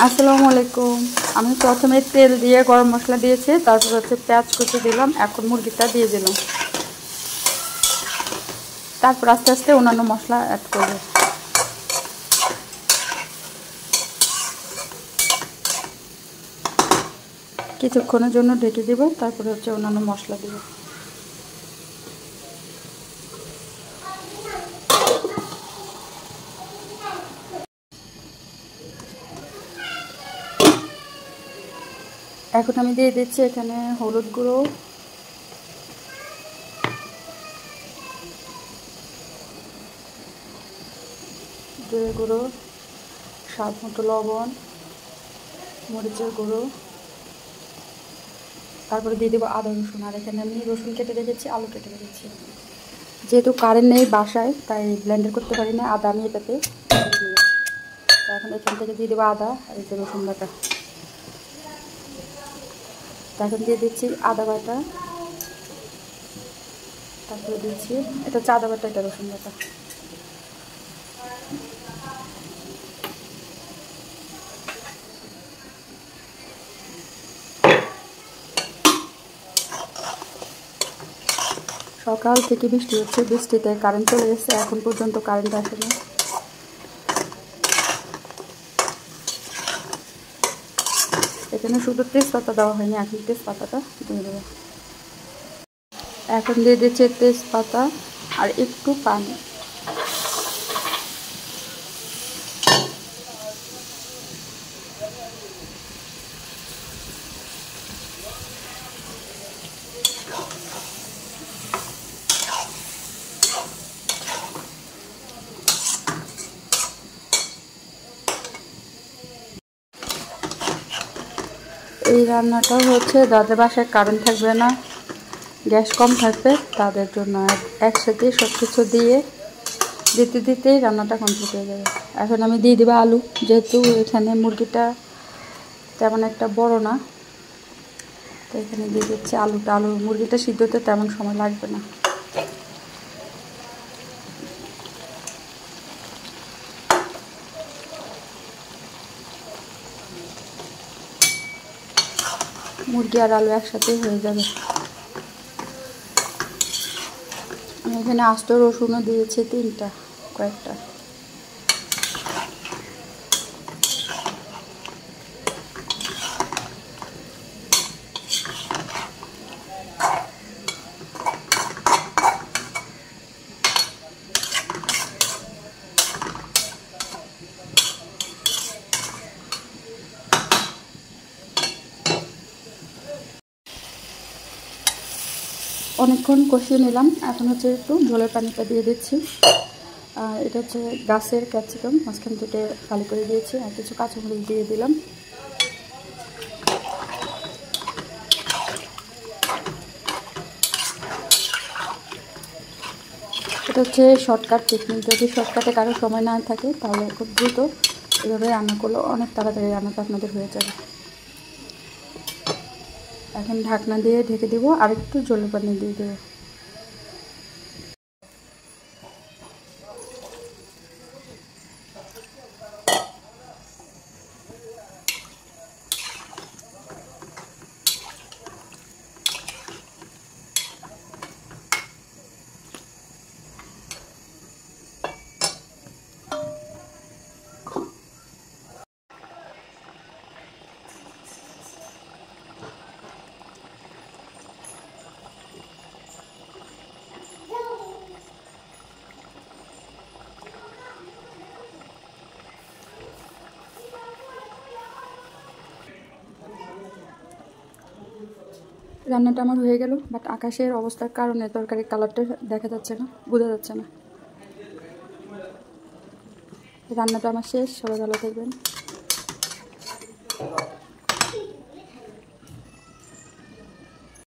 আসসালামু আলাইকুম। আমি প্রথমে তেল দিয়ে গরম মশলা দিয়েছি, তারপর হচ্ছে পেঁয়াজ কুচি দিলাম, এখন মুরগিটা দিয়ে দিলাম, তারপর আস্তে আস্তে অন্যান্য মশলা অ্যাড করব। কিছুক্ষণের জন্য ঢেকে দেব, তারপরে হচ্ছে অন্যান্য মশলা দেব। এখন আমি দিয়ে দিচ্ছি এখানে হলুদ গুঁড়ো, জিরে গুঁড়ো, স্বাদ মতো লবণ, মরিচের গুঁড়ো, তারপরে দিয়ে দেবো আদা রসুন। আর এখানে আমি রসুন কেটে রেখেছি, আলু কেটে রেখেছি। যেহেতু কারেন্ট নেই বাসায়, তাই ব্লেন্ডার করতে পারি না, আদা আমি এটাতে এখন এখান থেকে দিয়ে দেবো আদা আর এই যে রসুন বাটা। এখন দিয়ে দিচ্ছি আদা বাটা, তারপরে দিচ্ছি এটা হচ্ছে আদা বাটা, এটা রসুন বাটা। সকাল থেকে বৃষ্টি হচ্ছে, বৃষ্টিতে কারেন্ট চলে গেছে, এখন পর্যন্ত কারেন্ট আসেনি। এখানে শুধু তেজপাতা দেওয়া হয়নি, এখন তেজপাতাটা দিয়ে দেবো। এখন দিয়ে দিচ্ছি তেজপাতা আর একটু পানি। এই রান্নাটা হচ্ছে যাদের বাসায় কারেন্ট থাকবে না, গ্যাস কম থাকবে, তাদের জন্য একসাথে সব কিছু দিতে দিতেই রান্নাটা কমপ্লিট হয়ে যাবে। এখন আমি দিয়ে দেবো আলু, যেহেতু এখানে মুরগিটা তেমন একটা বড় না, তো এখানে দিয়ে দিচ্ছি আলুটা। মুরগিটা সিদ্ধতে তেমন সময় লাগবে না। মুরগি আর আলু একসাথেই হয়ে যাবে। আমি এখানে আস্ত রসুনও দিয়েছি কয়েকটা। অনেকক্ষণ কষিয়ে নিলাম, এখন হচ্ছে একটু ঝোলের পানিটা দিয়ে দিচ্ছি। আর এটা হচ্ছে গাছের ক্যাপসিকাম, মাঝখান থেকে খালি করে দিয়েছি, আর কিছু কাঁচামরিচ দিয়ে দিলাম। এটা হচ্ছে শর্টকাট টেকনিক। যদি শর্টকাটে কারো সময় না থাকে, তাহলে খুব দ্রুত এভাবে রান্না করলে অনেক তাড়াতাড়ি রান্নাটা আপনাদের হয়ে যাবে। এখন ঢাকনা দিয়ে ঢেকে দেবো, আর একটু ঝোলের পানি দিয়ে দেবো। রান্নাটা আমার হয়ে গেল, বাট আকাশের অবস্থার কারণে তরকারির কালারটা দেখা যাচ্ছে না, বোঝা যাচ্ছে না। রান্নাটা আমার শেষ, সবাই ভালো থাকবেন।